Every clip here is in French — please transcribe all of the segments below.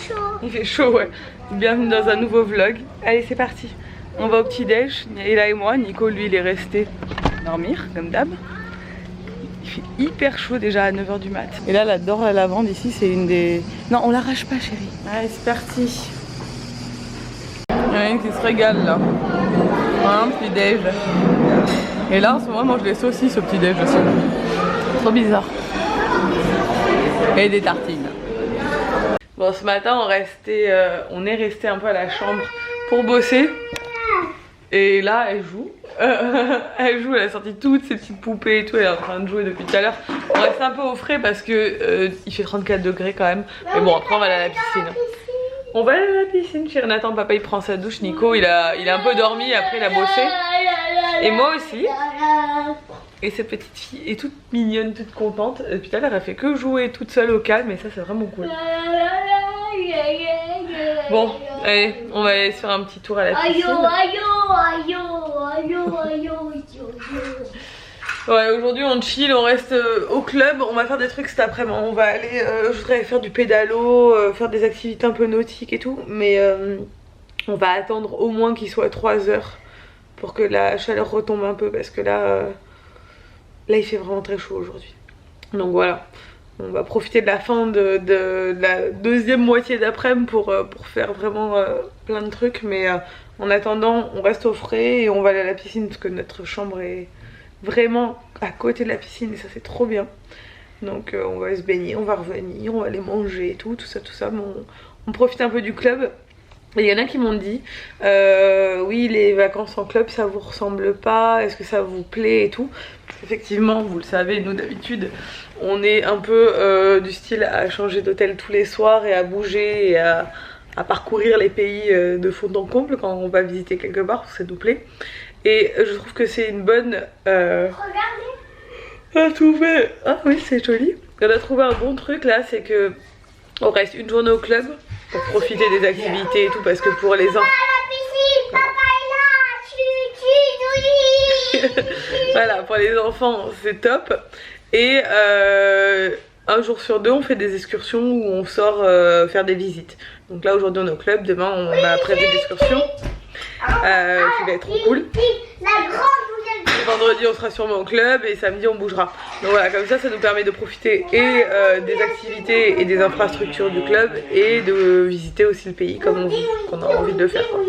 chaud. Il fait chaud, ouais. Bienvenue dans un nouveau vlog. Allez, c'est parti. On va au petit-déj, Ella et moi. Nico, lui, il est resté dormir, comme d'hab. Il fait hyper chaud déjà à 9h du mat. Et là, la Dore la lavande ici, c'est une des... Non, on l'arrache pas, chérie. Allez, c'est parti. Il y en a une qui se régale, là. Un petit-déj. Et là, en ce moment, moi, je mange des saucisses au petit-déj aussi. Trop bizarre. Et des tartines. Bon, ce matin, on est resté un peu à la chambre pour bosser. Et là, elle joue. Elle a sorti toutes ses petites poupées et tout. Elle est en train de jouer depuis tout à l'heure. On reste un peu au frais parce que il fait 34 degrés quand même. Mais bon, après, on va aller à la piscine. On va aller à la piscine. Chérie Nathan, papa, il prend sa douche. Nico, il a un peu dormi. Après, il a bossé. Et moi aussi. Et cette petite fille est toute mignonne, toute contente. Depuis tout à l'heure, elle fait que jouer toute seule au calme. Et ça, c'est vraiment cool. Bon, allez, on va aller faire un petit tour à la piscine. Ouais, aujourd'hui on chill, on reste au club, on va faire des trucs cet après-midi. On va aller, je voudrais faire du pédalo, faire des activités un peu nautiques et tout. Mais on va attendre au moins qu'il soit 3h pour que la chaleur retombe un peu. Parce que là il fait vraiment très chaud aujourd'hui. Donc voilà. On va profiter de la fin de la deuxième moitié d'après-midi pour faire vraiment plein de trucs. Mais en attendant, on reste au frais et on va aller à la piscine parce que notre chambre est vraiment à côté de la piscine et ça c'est trop bien. Donc on va se baigner, on va revenir, on va aller manger et tout ça. Mais on profite un peu du club. Et il y en a qui m'ont dit oui, les vacances en club ça vous ressemble pas, est-ce que ça vous plaît et tout. Effectivement, vous le savez, nous d'habitude on est un peu du style à changer d'hôtel tous les soirs et à bouger et à parcourir les pays de fond en comble quand on va visiter quelque part, parce que ça nous plaît. Et je trouve que c'est une bonne... Regardez. À trouver... Ah oui, c'est joli. On a trouvé un bon truc là, c'est que on reste une journée au club pour profiter des activités et tout, parce que pour les enfants... Voilà, pour les enfants c'est top. Et un jour sur deux on fait des excursions où on sort faire des visites. Donc là aujourd'hui on est au club, demain on a prévu l'excursion qui va être trop cool. Vendredi on sera sûrement au club et samedi on bougera. Donc voilà, comme ça nous permet de profiter et des activités et des infrastructures du club et de visiter aussi le pays comme on a envie de le faire, quoi.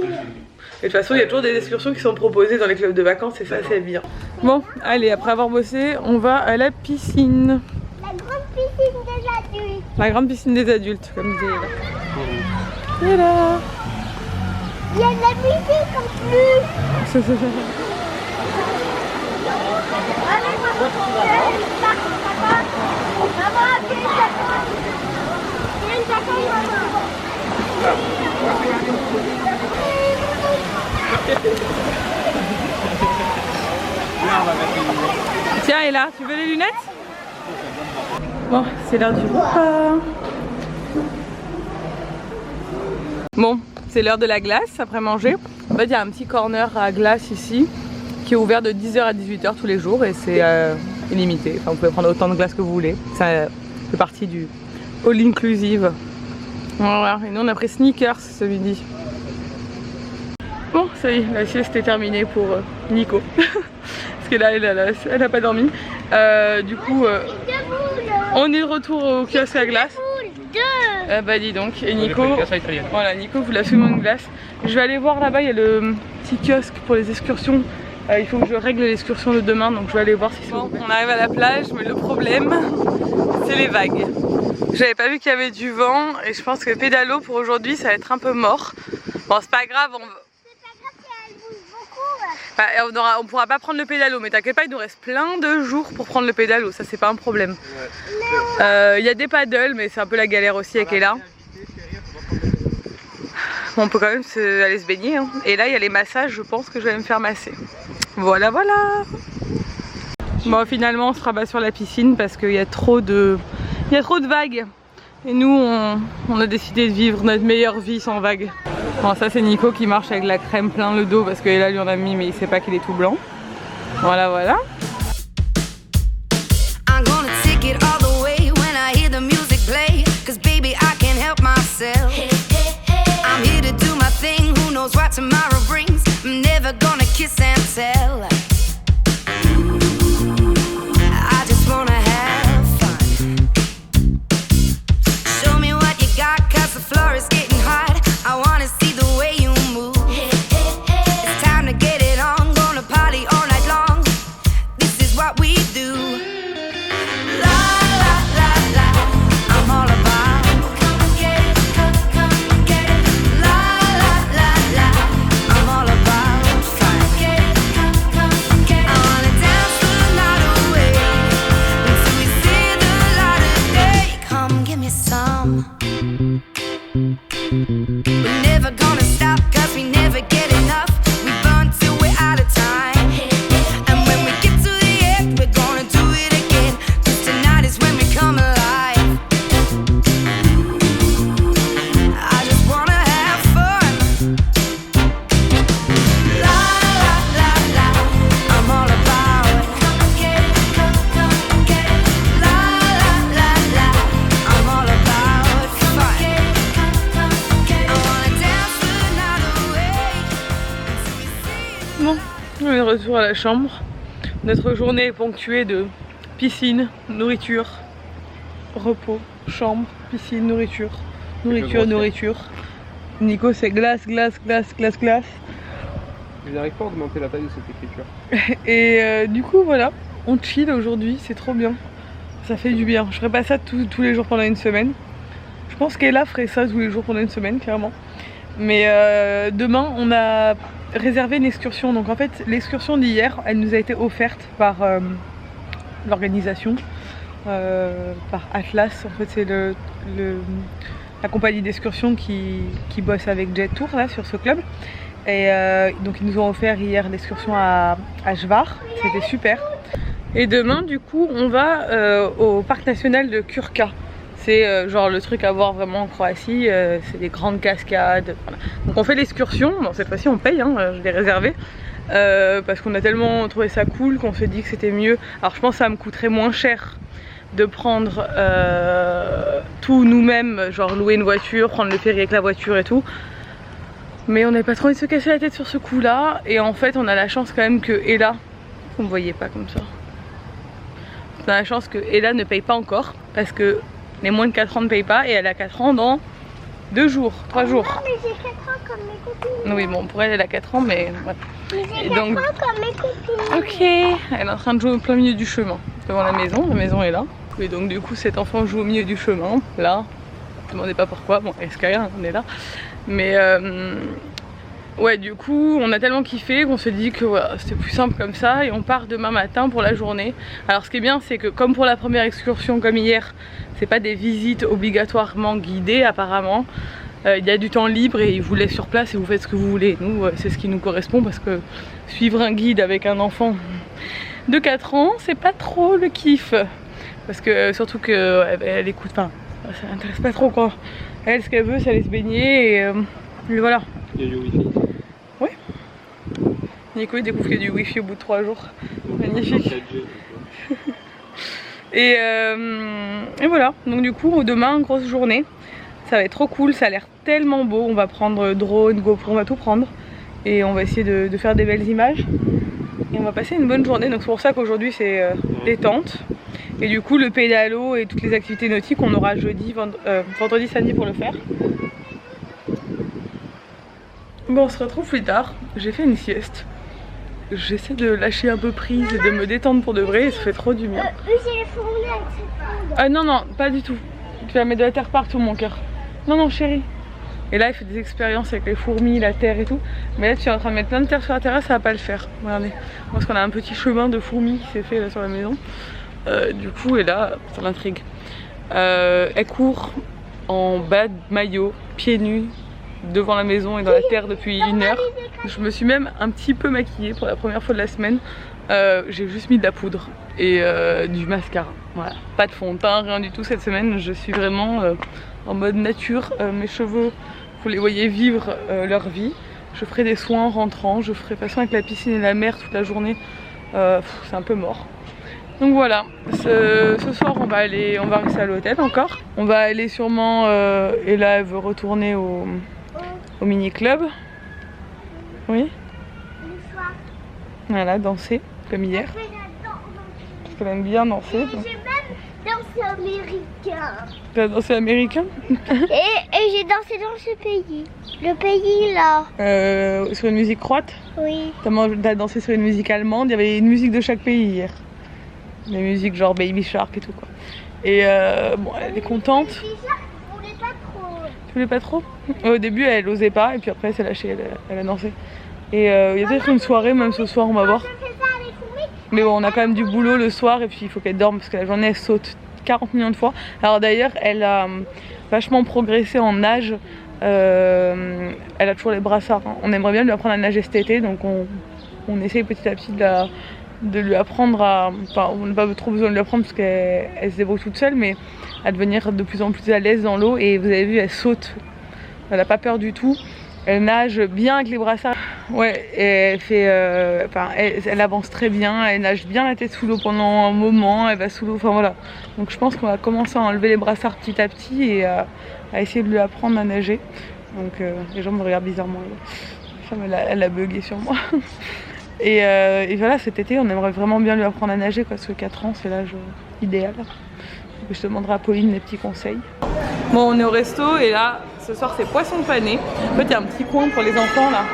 Et de toute façon il y a toujours des excursions qui sont proposées dans les clubs de vacances et ça c'est bien. Bon allez, après avoir bossé on va à la piscine. La grande piscine des adultes. La grande piscine des adultes comme disait Ella. Et là il y a de la musique en plus. Tiens Ella, tu veux les lunettes? Bon, c'est l'heure du repas. Bon, c'est l'heure de la glace après manger. En fait, il y a un petit corner à glace ici qui est ouvert de 10h à 18h tous les jours et c'est illimité. Enfin, vous pouvez prendre autant de glace que vous voulez. Ça fait partie du all inclusive. Voilà, et nous on a pris sneakers ce midi. Bon, ça y est, la sieste est terminée pour Nico. Parce que là, elle a pas dormi. Du coup, on est de retour au kiosque à glace. Bah dis donc, et Nico, voilà, Nico voulait absolument une glace. Je vais aller voir là-bas, il y a le petit kiosque pour les excursions. Il faut que je règle l'excursion de demain, donc je vais aller voir si c'est bon. On arrive à la plage, mais le problème, c'est les vagues. J'avais pas vu qu'il y avait du vent et je pense que le pédalo pour aujourd'hui, ça va être un peu mort. Bon, c'est pas grave, on pourra pas prendre le pédalo, mais t'inquiète pas, il nous reste plein de jours pour prendre le pédalo, ça c'est pas un problème. Il y a des paddles, mais c'est un peu la galère aussi avec Ella. Bon, on peut quand même aller se baigner, hein. Et là il y a les massages, je pense que je vais me faire masser. Voilà, voilà. Bon, finalement on se rabat sur la piscine parce qu'il y a trop de vagues. Et nous on a décidé de vivre notre meilleure vie sans vagues. Bon, ça c'est Nico qui marche avec la crème plein le dos parce que là lui en a mis mais il sait pas qu'il est tout blanc. Voilà, voilà. I'm gonna take it all the way when I hear the music play, 'cause baby I can't help myself. tomorrow brings. I'm never gonna kiss and tell. I just wanna have fun. Show me what you got, cause the floor is getting hot. I wanna see the way you move. It's time to get it on, gonna party all night long. This is what we do. La la la la, I'm all about. Come and get it, come and get it. La la la la, I'm all about fun. Get it, come and get it. I wanna dance the night away until we see the light of day. Come give me some. We're never gonna stop, cause we never get enough. We burn till we're out of time. And when we get to the end, we're gonna do it again. Cause tonight is when we come alive. I just wanna have fun. La la la la, I'm all about it. Come and get it, come and get it. La la la la, I'm all about fun. I wanna dance the night away until we see. Bon, on est de retour à la chambre. Notre journée est ponctuée de piscine, nourriture, repos, chambre, piscine, nourriture, nourriture. Nico c'est glace. Je n'arrive pas à augmenter la taille de cette écriture. Et du coup voilà, on chill aujourd'hui, c'est trop bien. Ça fait du bien. Je ferai pas ça tous les jours pendant une semaine. Je pense qu'Ella ferait ça tous les jours pendant une semaine, clairement. Mais demain, on a réservé une excursion. Donc en fait, l'excursion d'hier, elle nous a été offerte par l'organisation, par Atlas. En fait, c'est la compagnie d'excursion qui bosse avec Jet Tour là sur ce club. Et donc ils nous ont offert hier l'excursion à Hvar. C'était super. Et demain, du coup, on va au parc national de Krka. C'est genre le truc à voir vraiment en Croatie, c'est des grandes cascades. Voilà. Donc on fait l'excursion, bon, cette fois-ci on paye, hein, je l'ai réservé. Parce qu'on a tellement trouvé ça cool qu'on s'est dit que c'était mieux. Alors je pense que ça me coûterait moins cher de prendre tout nous-mêmes, genre louer une voiture, prendre le ferry avec la voiture et tout. Mais on n'avait pas trop envie de se casser la tête sur ce coup-là. Et en fait on a la chance quand même que Ella, vous me voyez pas comme ça, on a la chance que Ella ne paye pas encore parce que les moins de 4 ans ne payent pas et elle a 4 ans dans 2 jours, 3 jours. Non, mais j'ai 4 ans comme mes copines. Oui, bon, pour elle, elle a 4 ans, mais voilà. Mais j'ai 4 ans comme mes copines. Ok, elle est en train de jouer au plein milieu du chemin, devant la maison est là. Et donc du coup, cet enfant joue au milieu du chemin, là. Ne demandez pas pourquoi, bon, Escaya, on est là. Mais ouais, du coup, on a tellement kiffé qu'on se dit que voilà, c'était plus simple comme ça et on part demain matin pour la journée. Alors ce qui est bien, c'est que comme pour la première excursion, comme hier, c'est pas des visites obligatoirement guidées apparemment. Il y a du temps libre et ils vous laissent sur place et vous faites ce que vous voulez. Nous, c'est ce qui nous correspond parce que suivre un guide avec un enfant de 4 ans, c'est pas trop le kiff. Parce que surtout qu'elle écoute, enfin, ça l'intéresse pas trop quoi. Elle, ce qu'elle veut, c'est aller se baigner et voilà. Il y a du wifi. Oui. Nico il découvre qu'il y a du wifi au bout de 3 jours. Magnifique. Et voilà, donc du coup demain grosse journée, ça va être trop cool, ça a l'air tellement beau, on va prendre drone, GoPro, on va tout prendre et on va essayer de faire des belles images et on va passer une bonne journée. Donc c'est pour ça qu'aujourd'hui c'est détente et du coup le pédalo et toutes les activités nautiques on aura jeudi, vendredi, samedi pour le faire. Bon, on se retrouve plus tard, j'ai fait une sieste. J'essaie de lâcher un peu prise et de me détendre pour de vrai et ça fait trop du bien. J'ai les fourmis avec cette poudre. Ah non, non, pas du tout. Tu vas mettre de la terre partout mon cœur. Non, non chérie. Et là il fait des expériences avec les fourmis, la terre et tout. Mais là tu es en train de mettre plein de terre sur la terrasse, ça va pas le faire. Regardez. Parce qu'on a un petit chemin de fourmis qui s'est fait là sur la maison. Du coup, et là, ça l'intrigue. Elle court en bas de maillot, pieds nus, devant la maison et dans la terre depuis 1 heure. Je me suis même un petit peu maquillée pour la première fois de la semaine. J'ai juste mis de la poudre et du mascara. Voilà, pas de fond de teint, rien du tout cette semaine. Je suis vraiment en mode nature. Mes cheveux, vous les voyez vivre leur vie. Je ferai des soins en rentrant. Je ferai de toute façon avec la piscine et la mer toute la journée. C'est un peu mort. Donc voilà, ce soir on va rester à l'hôtel encore. On va aller sûrement, et là elle veut retourner au mini club. Oui. Le soir. Voilà, danser, comme hier. Je fais la danse. Parce qu'elle aime bien danser. Et j'ai même dansé américain. Tu as dansé américain? Et j'ai dansé dans ce pays. Le pays là. Sur une musique croate? Oui. T'as dansé sur une musique allemande, il y avait une musique de chaque pays hier. Des musiques genre Baby Shark et tout quoi. Et bon, elle est contente. C'est ça, je voulais pas trop. Tu voulais pas trop? Au début elle osait pas et puis après elle s'est lâchée, elle a dansé. Et il y a peut-être une soirée, même ce soir on va voir. Je fais ça avec Oumi. Mais bon, on a quand même du boulot le soir et puis il faut qu'elle dorme parce que la journée elle saute 40 millions de fois. Alors d'ailleurs elle a vachement progressé en nage. Elle a toujours les brassards. Hein. On aimerait bien lui apprendre à nager cet été, donc on essaye petit à petit de lui apprendre à... Enfin, on n'a pas trop besoin de lui apprendre parce qu'elle se débrouille toute seule, mais à devenir de plus en plus à l'aise dans l'eau. Et vous avez vu, elle saute. Elle n'a pas peur du tout. Elle nage bien avec les brassards. Ouais, et elle fait... elle avance très bien. Elle nage bien la tête sous l'eau pendant un moment. Elle va sous l'eau. Enfin voilà. Donc je pense qu'on va commencer à enlever les brassards petit à petit et à essayer de lui apprendre à nager. Donc les gens me regardent bizarrement. La femme, elle a bugué sur moi. Et voilà, cet été, on aimerait vraiment bien lui apprendre à nager, quoi, parce que 4 ans, c'est l'âge idéal. Donc, je demanderai à Pauline des petits conseils. Bon, on est au resto et là, ce soir, c'est poisson pané. En fait, il y a un petit coin pour les enfants, là.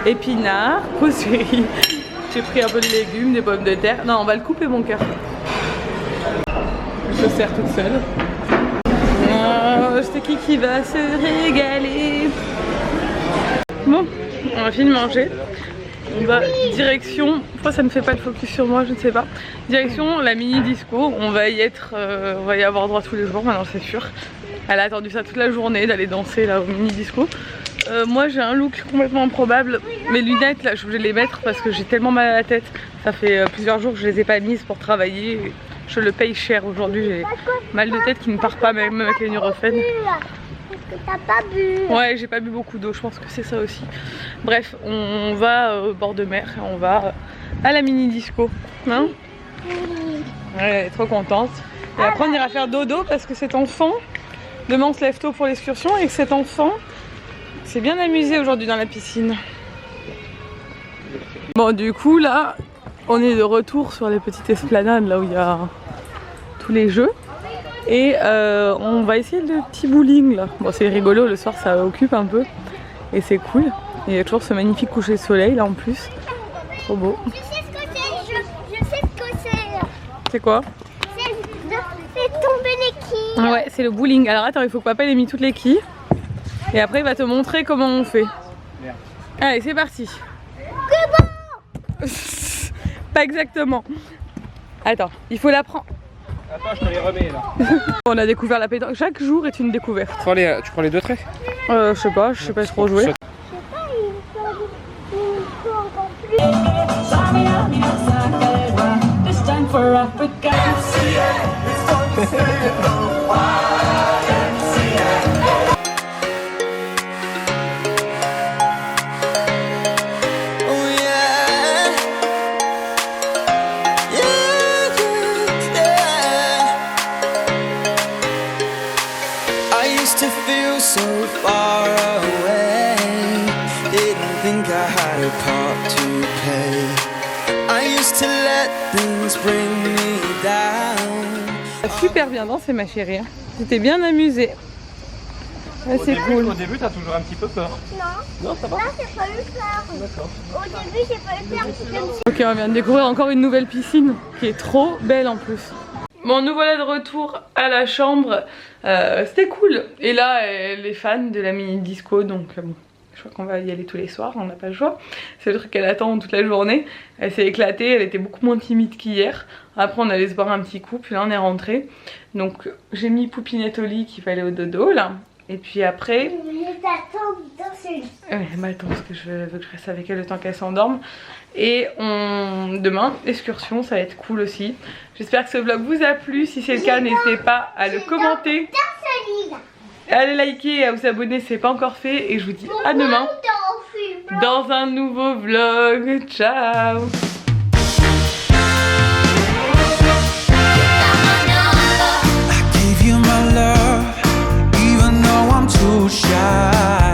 Épinards, pousserie. J'ai pris un peu de légumes, des pommes de terre. Non, on va le couper, mon cœur. Je le sers toute seule. Oh, c'est qui va se régaler. Bon, on a fini de manger. On va direction, pourquoi ça ne fait pas le focus sur moi, je ne sais pas. Direction la mini disco, on va y être, on va y avoir droit tous les jours maintenant, c'est sûr. Elle a attendu ça toute la journée d'aller danser là au mini disco. Moi j'ai un look complètement improbable. Mes lunettes là je voulais les mettre parce que j'ai tellement mal à la tête. Ça fait plusieurs jours que je les ai pas mises pour travailler. Je le paye cher aujourd'hui, j'ai mal de tête qui ne part pas même avec les Nurofen. Parce que t'as pas bu. Ouais, j'ai pas bu beaucoup d'eau, je pense que c'est ça aussi. Bref, on va au bord de mer et on va à la mini disco. Hein? Elle est trop contente. Et après on ira faire dodo parce que cet enfant, demain on se lève tôt pour l'excursion et que cet enfant s'est bien amusé aujourd'hui dans la piscine. Bon, du coup là, on est de retour sur les petites esplanades là où il y a tous les jeux. Et on va essayer le petit bowling là. Bon, c'est rigolo, le soir ça occupe un peu et c'est cool. Et il y a toujours ce magnifique coucher de soleil là en plus. Trop beau. Je sais ce que c'est, je sais ce que c'est. C'est quoi? C'est tomber les quilles. Ouais, c'est le bowling. Alors attends, il faut que papa ait mis toutes les quilles. Et après il va te montrer comment on fait. Merde. Allez, c'est parti. Pas exactement. Attends, il faut la prendre. Attends, je te les remets là. On a découvert la pétanque. Chaque jour est une découverte. Tu prends les deux traits? Je sais pas trop jouer. Je sais pas, il faut encore plus. To feel so far away, didn't think I had a part to play. I used to let things bring me down. Super bien dansé ma chérie. Tu t'es bien amusée. Ouais, c'est cool. Au début, t'as toujours un petit peu peur. Non. Non, ça va. Là, j'ai pas eu peur. D'accord. Au début, j'ai pas eu peur. C'est comme si... Ok, on vient de découvrir encore une nouvelle piscine qui est trop belle en plus. Bon, nous voilà de retour à la chambre. C'était cool. Et là, elle est fan de la mini disco, donc bon, je crois qu'on va y aller tous les soirs, on n'a pas le choix. C'est le truc qu'elle attend toute la journée. Elle s'est éclatée, elle était beaucoup moins timide qu'hier. Après, on allait se boire un petit coup, puis là, on est rentré. Donc, j'ai mis Poupinette au lit qu'il fallait au dodo, là. Et puis après... Je t'attends dans ce lit. Ouais, bah attends, parce que je veux que je reste avec elle le temps qu'elle s'endorme. Et demain, excursion, ça va être cool aussi. J'espère que ce vlog vous a plu. Si c'est le cas, n'hésitez pas à le commenter. Dans ce lit. Allez liker et à vous abonner si ce n'est pas encore fait. Et je vous dis à demain dans un nouveau vlog. Ciao!